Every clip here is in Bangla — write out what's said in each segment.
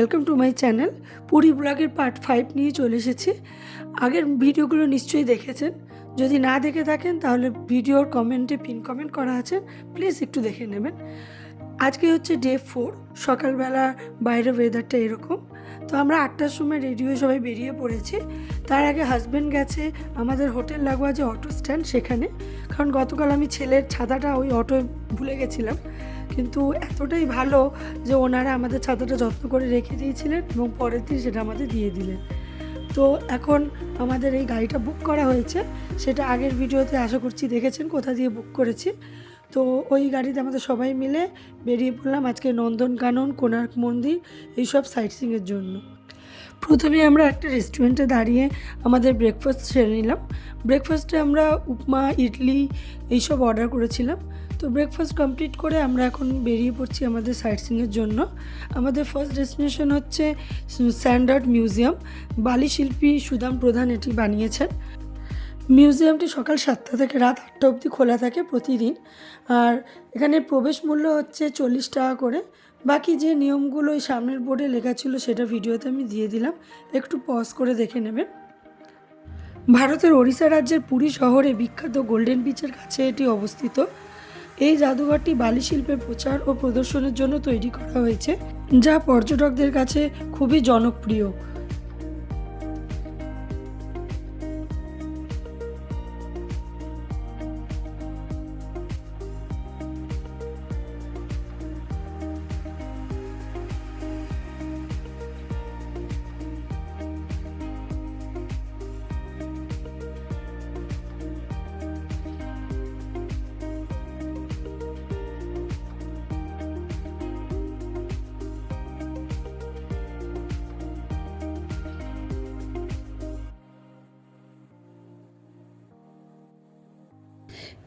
Welcome to my channel. Puri ব্লগের পার্ট 5 নিয়ে চলে এসেছি। আগের ভিডিওগুলো নিশ্চয়ই দেখেছেন, যদি না দেখে থাকেন তাহলে ভিডিওর কমেন্টে পিন কমেন্ট করা আছে, প্লিজ একটু দেখে নেবেন। আজকে হচ্ছে ডে 4। সকালবেলা বাইরের ওয়েদারটা এরকম। তো আমরা 8টার সময় রেডি হয়ে সবাই বেরিয়ে পড়েছি। তার আগে হাজব্যান্ড গেছে আমাদের হোটেল লাগোয়া যে অটো স্ট্যান্ড সেখানে, কারণ গতকাল আমি ছেলের ছাতাটা ওই অটোয় ভুলে গেছিলাম, কিন্তু এতটাই ভালো যে ওনারা আমাদের ছাতাটা যত্ন করে রেখে দিয়েছিলেন এবং পরের দিন সেটা আমাদের দিয়ে দিলেন। তো এখন আমাদের এই গাড়িটা বুক করা হয়েছে, সেটা আগের ভিডিওতে আশা করছি দেখেছেন কোথা দিয়ে বুক করেছি। তো ওই গাড়িতে আমাদের সবাই মিলে বেরিয়ে পড়লাম আজকে নন্দনকানন, কোণার্ক মন্দির এইসব সাইট সিইংয়ের জন্য। প্রথমে আমরা একটা রেস্টুরেন্টে দাঁড়িয়ে আমাদের ব্রেকফাস্ট সেরে নিলাম। ব্রেকফাস্টে আমরা উপমা, ইডলি এইসব অর্ডার করেছিলাম। তো ব্রেকফাস্ট কমপ্লিট করে আমরা এখন বেরিয়ে পড়ছি আমাদের সাইট সিইংয়ের জন্য। আমাদের ফার্স্ট ডেস্টিনেশন হচ্ছে স্যান্ড আর্ট মিউজিয়াম। বালি শিল্পী সুদাম প্রধান এটি বানিয়েছেন। মিউজিয়ামটি সকাল 7টা থেকে রাত 8টা অবধি খোলা থাকে প্রতিদিন। আর এখানে প্রবেশ মূল্য হচ্ছে 40 টাকা করে। বাকি যে নিয়মগুলো ওই সামনের বোর্ডে লেখা ছিল সেটা ভিডিওতে আমি দিয়ে দিলাম, একটু পজ করে দেখে নেবেন। ভারতের ওড়িশা রাজ্যের পুরী শহরে বিখ্যাত গোল্ডেন বিচের কাছে এটি অবস্থিত। এই জাদুঘরটি বালি শিল্পের প্রচার ও প্রদর্শনের জন্য তৈরি করা হয়েছে, যা পর্যটকদের কাছে খুবই জনপ্রিয়।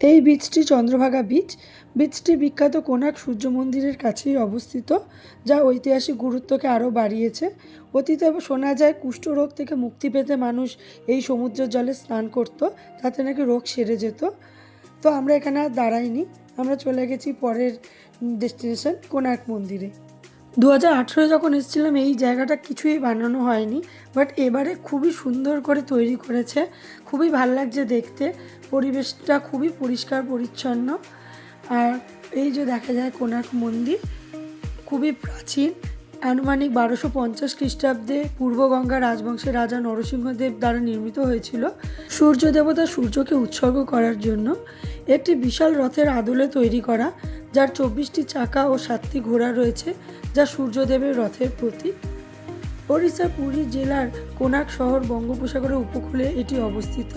এই বীচটি চন্দ্রভাগা বীচ। বীচটি বিখ্যাত কোণার্ক সূর্য মন্দিরের কাছেই অবস্থিত, যা ঐতিহাসিক গুরুত্বকে আরও বাড়িয়েছে। অতীতে শোনা যায় কুষ্ঠরোগ থেকে মুক্তি পেতে মানুষ এই সমুদ্রের জলে স্নান করত, তাতে নাকি রোগ সেরে যেত। তো আমরা এখানে আর দাঁড়াইনি, আমরা চলে গেছি পরের ডেস্টিনেশন কোণার্ক মন্দিরে। 2018 যখন এসেছিলাম এই জায়গাটা কিছুই বানানো হয়নি, বাট এবারে খুবই সুন্দর করে তৈরি করেছে, খুবই ভালো লাগছে দেখতে। পরিবেশটা খুবই পরিষ্কার পরিচ্ছন্ন। আর এই যে দেখা যায় কোণার্ক মন্দির, খুবই প্রাচীন, আনুমানিক 1250 খ্রিস্টাব্দে পূর্বগঙ্গা রাজবংশের রাজা নরসিংহদেব দ্বারা নির্মিত হয়েছিল সূর্য দেবতা সূর্যকে উৎসর্গ করার জন্য। একটি বিশাল রথের আদলে তৈরি করা, যার 24টি চাকা ও 7টি ঘোড়া রয়েছে, যা সূর্যদেবের রথের প্রতীক। ওড়িশার পুরী জেলার কোণার্ক শহর বঙ্গোপসাগরের উপকূলে এটি অবস্থিত।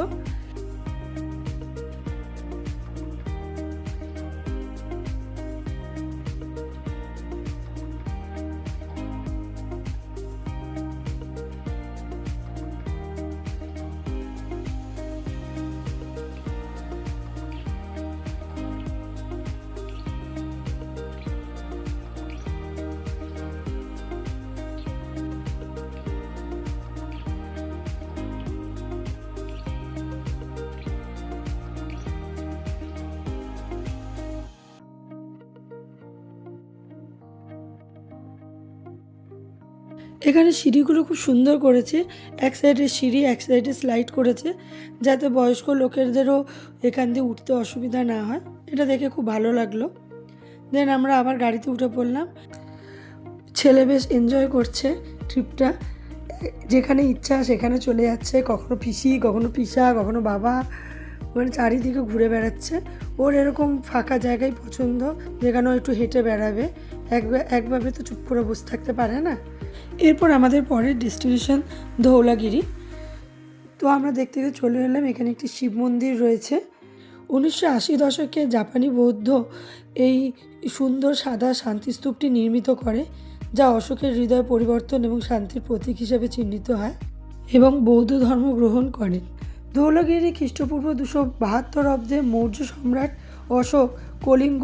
এখানে সিঁড়িগুলো খুব সুন্দর করেছে, এক সাইডে সিঁড়ি এক সাইডে স্লাইড করেছে, যাতে বয়স্ক লোকেদেরও এখান দিয়ে উঠতে অসুবিধা না হয়। এটা দেখে খুব ভালো লাগলো। দেন আমরা আবার গাড়িতে উঠে পড়লাম। ছেলে বেশ এনজয় করছে ট্রিপটা, যেখানে ইচ্ছা সেখানে চলে যাচ্ছে, কখনো পিসি, কখনো পিসা, কখনো বাবা, মানে চারিদিকে ঘুরে বেড়াচ্ছে। ওর এরকম ফাঁকা জায়গায় পছন্দ, যেখানে ও একটু হেঁটে বেড়াবে, একভাবে তো চুপ করে বসে থাকতে পারে না। এরপর আমাদের পরের ডেস্টিনেশন ধৌলাগিরি। তো আমরা দেখতে দেখতে চলে এলাম, এখানে একটি শিব মন্দির রয়েছে। 1980 দশকে জাপানি বৌদ্ধ এই সুন্দর সাদা শান্তিস্তূপটি নির্মিত করে, যা অশোকের হৃদয় পরিবর্তন এবং শান্তির প্রতীক হিসেবে চিহ্নিত হয় এবং বৌদ্ধ ধর্ম গ্রহণ করেন। ধৌলাগিরি খ্রিস্টপূর্ব 272 অব্দে মৌর্য সম্রাট অশোক কলিঙ্গ,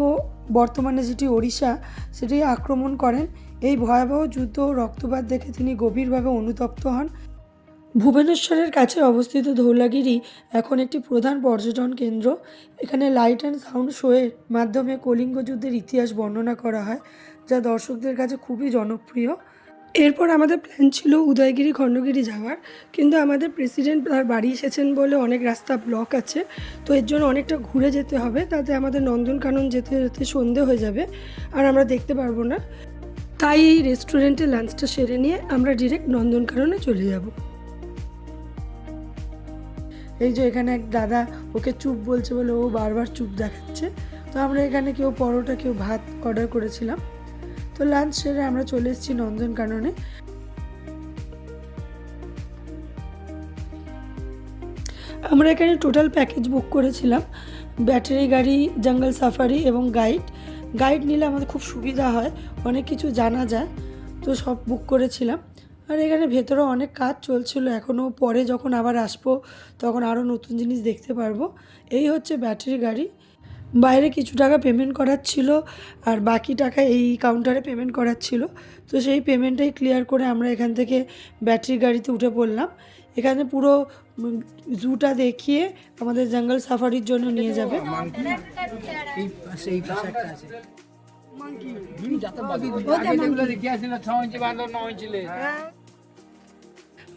বর্তমানে যেটি ওড়িশা, সেটি আক্রমণ করেন। এই ভয়াবহ যুদ্ধ ও রক্তপাত দেখে তিনি গভীরভাবে অনুতপ্ত হন। ভুবনেশ্বরের কাছে অবস্থিত ধৌলাগিরি এখন একটি প্রধান পর্যটন কেন্দ্র। এখানে লাইট অ্যান্ড সাউন্ড শোয়ের মাধ্যমে কলিঙ্গ যুদ্ধের ইতিহাস বর্ণনা করা হয়, যা দর্শকদের কাছে খুবই জনপ্রিয়। এরপর আমাদের প্ল্যান ছিল উদয়গিরি খণ্ডগিরি যাওয়ার, কিন্তু আমাদের প্রেসিডেন্ট তার বাড়ি এসেছেন বলে অনেক রাস্তা ব্লক আছে, তো এর জন্য অনেকটা ঘুরে যেতে হবে, তাতে আমাদের নন্দনকানন যেতে যেতে সন্ধে হয়ে যাবে আর আমরা দেখতে পারবো না। তাই এই রেস্টুরেন্টে লাঞ্চটা সেরে নিয়ে আমরা ডিরেক্ট নন্দনকাননে চলে যাব। এই যে এখানে এক দাদা ওকে চুপ বলছে বলে ও বারবার চুপ দেখাচ্ছে। তো আমরা এখানে কেউ পরোটা কেউ ভাত অর্ডার করেছিলাম। তো লাঞ্চ সেরে আমরা চলে এসেছি নন্দনকাননে। আমরা এখানে টোটাল প্যাকেজ বুক করেছিলাম, ব্যাটারি গাড়ি, জঙ্গল সাফারি এবং গাইড নিলে আমাদের খুব সুবিধা হয়, অনেক কিছু জানা যায়, তো সব বুক করেছিলাম। আর এখানে ভেতরেও অনেক কাজ চলছিল এখনও, পরে যখন আবার আসবো তখন আরও নতুন জিনিস দেখতে পারবো। এই হচ্ছে ব্যাটারি গাড়ি। বাইরে কিছু টাকা পেমেন্ট করার ছিল আর বাকি টাকা এই কাউন্টারে পেমেন্ট করার ছিল, তো সেই পেমেন্টটাই ক্লিয়ার করে আমরা এখান থেকে ব্যাটারি গাড়িতে উঠে পড়লাম। এখানে পুরো জুটা দেখিয়ে আমাদের জঙ্গল সাফারির জন্য নিয়ে যাবে।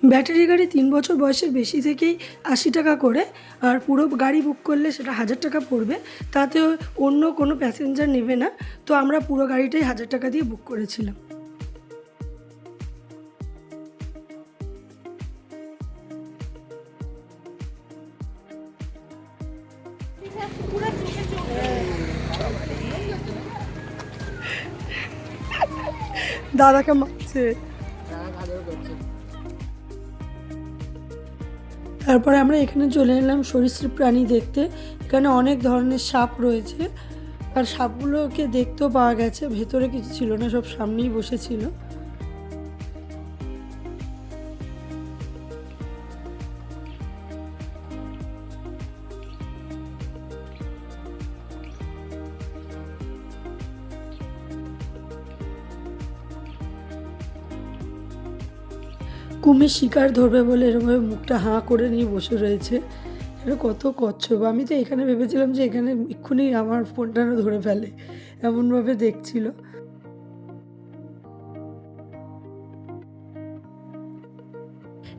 ব্যাটারি গাড়ি 3 বছর বয়সের বেশি থেকেই 80 টাকা করে, আর পুরো গাড়ি বুক করলে সেটা 1000 টাকা পড়বে, তাতে অন্য কোনো প্যাসেঞ্জার নেবে না। তো আমরা পুরো গাড়িটাই 1000 টাকা দিয়ে বুক করেছিলাম। দাদাকে মারছে। তারপরে আমরা এখানে চলে এলাম সরীসৃপ প্রাণী দেখতে। এখানে অনেক ধরনের সাপ রয়েছে, আর সাপগুলোকে দেখতেও পাওয়া গেছে, ভেতরে কিছু ছিল না, সব সামনেই বসেছিল। কুমির শিকার ধরবে বলে এরকমভাবে মুখটা হাঁ করে নিয়ে বসে রয়েছে। এটা কত কচ্ছপ! আমি তো এখানে ভেবেছিলাম যে এখানে এক্ষুনি আমার ফোনটা ধরে ফেলে, এমনভাবে দেখছিল।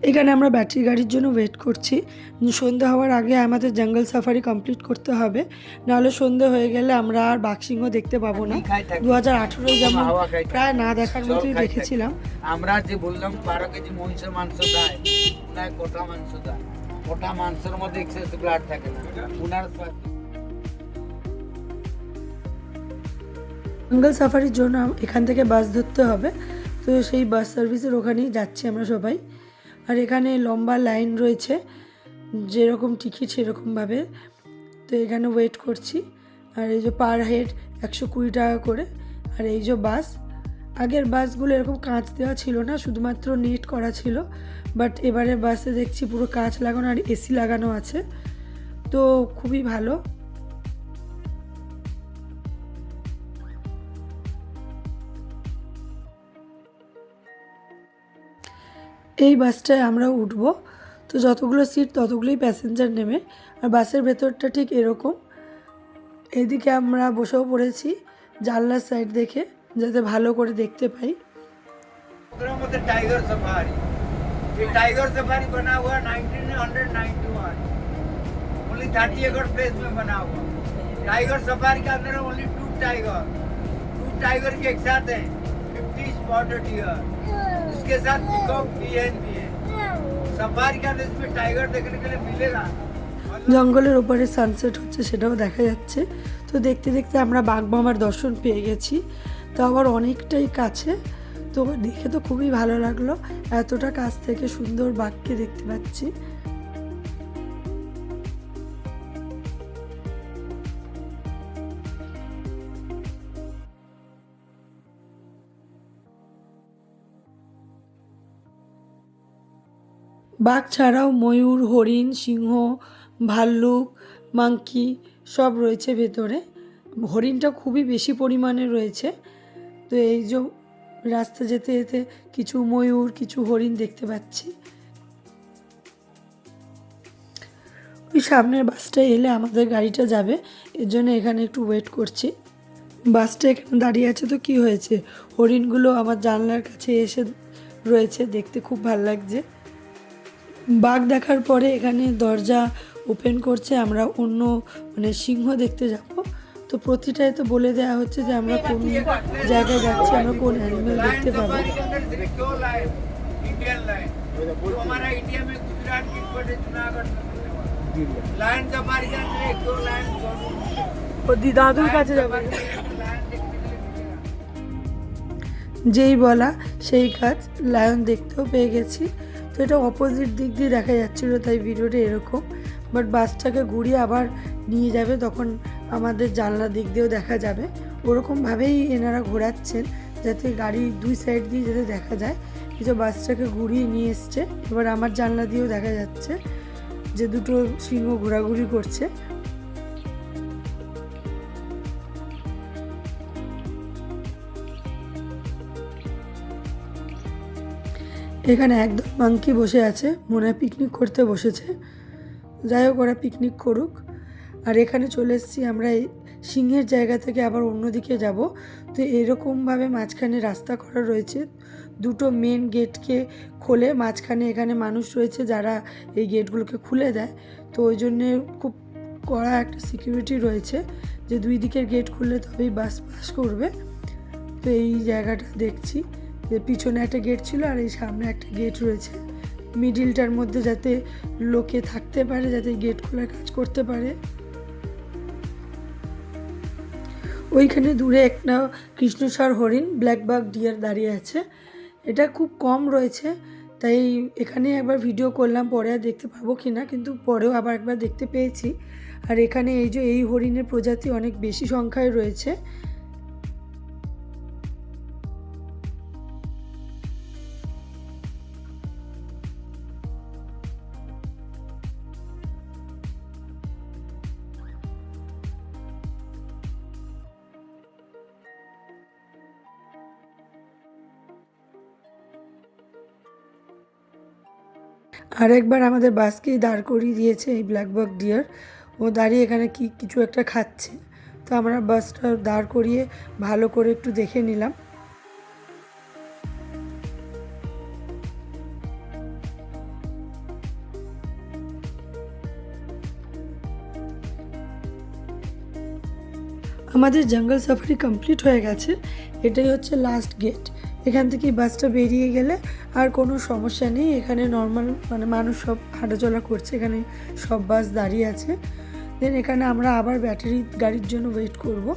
এখানে আমরা ব্যাটারি গাড়ির জন্য ওয়েট করছি। সন্ধ্যে হওয়ার আগে আমাদের জঙ্গল সাফারি কমপ্লিট করতে হবে, নাহলে সন্ধ্যে হয়ে গেলে আমরা আর বাঘসিংহ দেখতে পাবো না। 2018 যেমন প্রায় না দেখার মতোই দেখেছিলাম। আমরা যে বললাম 12 কেজি মহিষের মাংস দেয়, উনার কোটা মাংস দেয়, কোটা মাংসের মধ্যে এক্সেস ব্লাড থাকে না উনার। জঙ্গল সাফারির জন্য এখান থেকে বাস ধরতে হবে, তো সেই বাস সার্ভিসের ওখানেই যাচ্ছি আমরা সবাই। আর এখানে লম্বা লাইন রয়েছে, যেরকম টিকিট সেরকমভাবে। তো এখানে ওয়েট করছি। আর এই যে পার হেড 120 টাকা করে। আর এই যে বাস, আগের বাসগুলো এরকম কাঁচ দেওয়া ছিল না, শুধুমাত্র নেট করা ছিল, বাট এবারে বাসে দেখছি পুরো কাঁচ লাগানো আর এসি লাগানো আছে, তো খুবই ভালো। এই বাসটায় আমরা উঠব, তো যতগুলো সিট ততগুলোই প্যাসেঞ্জার নেবে। আর বাসের ভেতরটা ঠিক এরকম। এদিকে আমরা বসেও পড়েছি জানলার সাইড দেখে, যাতে ভালো করে দেখতে পাই। टाइगर सफारी, ये टाइगर सफारी बना हुआ 1991, ओनली 30 एकड़ प्लेस में बना हुआ। टाइगर सफारी के अंदर ओनली 2 टाइगर के एक साथ है, 50 स्पॉटेड डियर, इसके साथ पीकॉक भी है। सफारी का अंदर इसमें टाइगर देखने के लिए मिलेगा। জঙ্গলের ওপরে সানসেট হচ্ছে সেটাও দেখা যাচ্ছে। তো দেখতে দেখতে আমরা বাঘ মামার দর্শন পেয়ে গেছি, তো আবার অনেকটাই কাছে। তো দেখে তো খুবই ভালো লাগলো, এতটা কাছ থেকে সুন্দর বাঘকে দেখতে পাচ্ছি। বাঘ ছাড়াও ময়ূর, হরিণ, সিংহ, ভাল্লুক, মাংকি সব রয়েছে ভেতরে। হরিণটা খুবই বেশি পরিমাণে রয়েছে। তো এই যে রাস্তা যেতে যেতে কিছু ময়ূর, কিছু হরিণ দেখতে পাচ্ছি। ওই সামনের বাসটা এলে আমাদের গাড়িটা যাবে, এর জন্য এখানে একটু ওয়েট করছি। বাসটা এখানে দাঁড়িয়ে আছে, তো কি হয়েছে, হরিণগুলো আমার জানলার কাছে এসে রয়েছে, দেখতে খুব ভালো লাগছে। বাঘ দেখার পরে এখানে দরজা ওপেন করছে, আমরা অন্য মানে সিংহ দেখতে যাব। তো প্রতিটায় তো বলে দেওয়া হচ্ছে যে আমরা কোন জায়গায় যাচ্ছি, আমরা কোন অ্যানিমেল দেখতে পাবো। इंडियन लाइन जो हमारा इंडिया में गुजरात की बड़े जूनागढ़ लाइन सफारी के अंदर एक दो लाइन দাদুর কাছে যাবে, लाइन देखने के लिए मिलेगा। যেই বলা সেই কাজ, লায়ন দেখতেও পেয়ে গেছি। তো এটা অপোজিট দিক দিয়ে দেখা যাচ্ছিলো, তাই ভিডিওটা এরকম। বাট বাসটাকে ঘুরিয়ে আবার নিয়ে যাবে, তখন আমাদের জানলা দিক দিয়েও দেখা যাবে। ওরকমভাবেই এনারা ঘোরাচ্ছেন যাতে গাড়ি দুই সাইড দিয়ে যাতে দেখা যায়। এই যে বাসটাকে ঘুরিয়ে নিয়ে এসছে, এবার আমার জানলা দিয়েও দেখা যাচ্ছে যে দুটো সিংহ ঘোরাঘুরি করছে। এখানে একদম মাংকি বসে আছে, মনে হয় পিকনিক করতে বসেছে। যাই হোক, ওরা পিকনিক করুক। আর এখানে চলে এসেছি আমরা এই সিংহের জায়গা থেকে আবার অন্যদিকে যাব। তো এরকমভাবে মাঝখানে রাস্তা করা রয়েছে, দুটো মেন গেটকে খোলে, মাঝখানে এখানে মানুষ রয়েছে যারা এই গেটগুলোকে খুলে দেয়। তো ওই জন্যে খুব কড়া একটা সিকিউরিটি রয়েছে যে দুই দিকের গেট খুললে তবেই বাস পাস করবে। তো এই জায়গাটা দেখছি যে পিছনে একটা গেট ছিল আর এই সামনে একটা গেট রয়েছে, মিডিলটার মধ্যে যাতে লোকে থাকতে পারে, যাতে গেট খোলার কাজ করতে পারে। ওইখানে দূরে একটা কৃষ্ণসার হরিণ, ব্ল্যাকবাক ডিয়ার দাঁড়িয়ে আছে। এটা খুব কম রয়েছে, তাই এখানে একবার ভিডিও করলাম, পরে আর দেখতে পাবো কি না, কিন্তু পরেও আবার একবার দেখতে পেয়েছি। আর এখানে এই যে এই হরিণের প্রজাতি অনেক বেশি সংখ্যায় রয়েছে। আর একবার আমাদের বাসকেই দাঁড় করিয়ে দিয়েছে এই ব্ল্যাকবাক ডিয়ার, ও দাঁড়িয়ে এখানে কিছু একটা খাচ্ছে। তো আমরা বাসটা দাঁড় করিয়ে ভালো করে একটু দেখে নিলাম। আমাদের জঙ্গল সাফারি কমপ্লিট হয়ে গেছে, এটাই হচ্ছে লাস্ট গেট। এখান থেকে বাসটা বেরিয়ে গেলে আর কোনো সমস্যা নেই, এখানে নর্মাল মানে মানুষ সব হাঁটাচলা করছে, এখানে সব বাস দাঁড়িয়ে আছে। দেন এখানে আমরা আবার ব্যাটারি গাড়ির জন্য ওয়েট করব।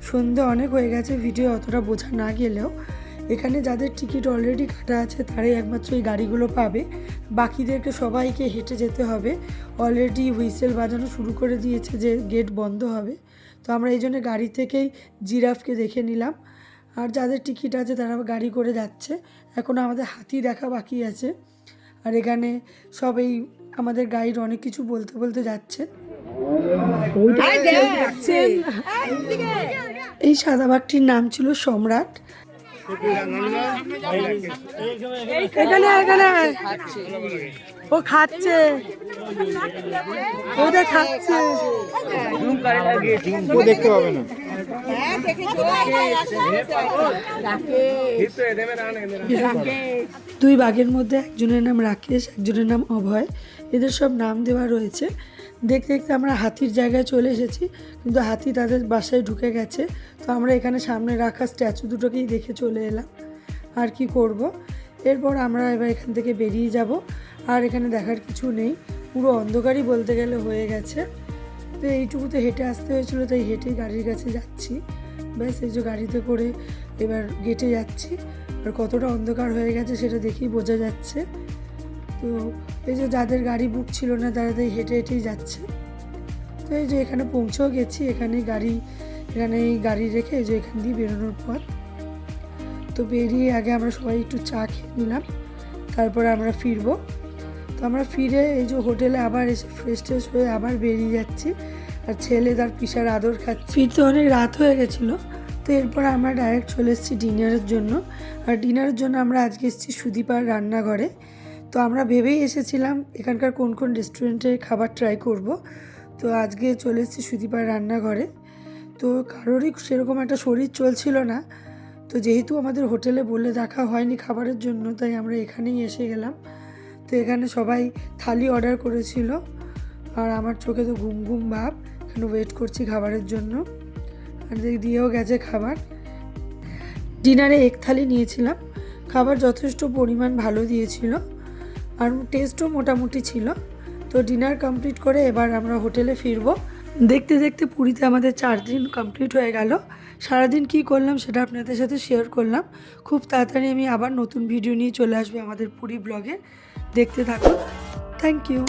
সন্ধে অনেক হয়ে গেছে, ভিডিও অতটা বোঝা না গেলেও এখানে যাদের টিকিট অলরেডি কাটা আছে তারাই একমাত্র এই গাড়িগুলো পাবে, বাকিদেরকে সবাইকে হেঁটে যেতে হবে। অলরেডি হুইসেল বাজানো শুরু করে দিয়েছে যে গেট বন্ধ হবে। তো আমরা এই জন্য গাড়ি থেকেই জিরাফকে দেখে নিলাম। আর যাদের টিকিট আছে তারা গাড়ি করে যাচ্ছে। এখন আমাদের হাতি দেখা বাকি আছে। আর এখানে সব এই আমাদের গাইড অনেক কিছু বলতে বলতে যাচ্ছে। এই সাদা বাঘটির নাম ছিল সম্রাট। এখানে এখানে ও খাচ্ছে, ওদের খাচ্ছে, দেখতে পাবে না। দুই বাঘের মধ্যে একজনের নাম রাকেশ, একজনের নাম অভয়, এদের সব নাম দেওয়া রয়েছে। দেখতে দেখতে আমরা হাতির জায়গায় চলে এসেছি, কিন্তু হাতি তাদের বাসায় ঢুকে গেছে। তো আমরা এখানে সামনে রাখা স্ট্যাচু দুটোকেই দেখে চলে এলাম, আর কি করব। এরপর আমরা এবার এখান থেকে বেরিয়ে যাব। আর এখানে দেখার কিছু নেই, পুরো অন্ধকারই বলতে গেলে হয়ে গেছে। তো এইটুকুতে হেঁটে আসতে হয়েছিল, তাই হেঁটেই গাড়ির কাছে যাচ্ছি। ব্যাস এই যে গাড়িতে করে এবার গেটে যাচ্ছি। আর কতটা অন্ধকার হয়ে গেছে সেটা দেখেই বোঝা যাচ্ছে। তো এই যে যাদের গাড়ি বুক ছিল না তারা তাই হেঁটে হেঁটেই যাচ্ছে। তো এই যে এখানে পৌঁছেও গেছি, এখানেই গাড়ি রেখে এই যে এখান দিয়ে বেরোনোর পর। তো বেরিয়ে আগে আমরা সবাই একটু চা খেয়ে নিলাম, তারপরে আমরা ফিরবো। তো আমরা ফিরে এই যে হোটেলে আবার এসে ফ্রেশ ট্রেশ হয়ে আবার বেরিয়ে যাচ্ছি। আর ছেলে তার পিসার আদর খাচ্ছে। ফিরতে অনেক রাত হয়ে গেছিলো। তো এরপর আমরা ডাইরেক্ট চলে এসেছি ডিনারের জন্য। আর ডিনারের জন্য আমরা আজকে এসেছি সুদীপার রান্নাঘরে। তো আমরা ভেবেই এসেছিলাম এখানকার কোন কোন রেস্টুরেন্টে খাবার ট্রাই করব। তো আজকে চলে এসেছি সুদীপার রান্নাঘরে। তো কারোরই সেরকম একটা শরীর চলছিল না, তো তো যেহেতু আমাদের হোটেলে বলে দেখা হয়নি খাবারের জন্য, তাই আমরা এখানেই এসে গেলাম। তো এখানে সবাই থালি অর্ডার করেছিল, আর আমার চোখে তো ঘুম ঘুম ভাব, এখানে ওয়েট করছি খাবারের জন্য। আর দিয়েও গেছে খাবার। ডিনারে এক থালি নিয়েছিলাম, খাবার যথেষ্ট পরিমাণ ভালো দিয়েছিল, আর টেস্টও মোটামুটি ছিল। তো ডিনার কমপ্লিট করে এবার আমরা হোটেলে ফিরবো। দেখতে দেখতে পুরীতে আমাদের 4 দিন কমপ্লিট হয়ে গেল। সারাদিন কি করলাম সেটা আপনাদের সাথে শেয়ার করলাম। খুব তাড়াতাড়ি আমি আবার নতুন ভিডিও নিয়ে চলে আসবো আমাদের পুরী ব্লগে। দেখতে থাকুন। Thank you.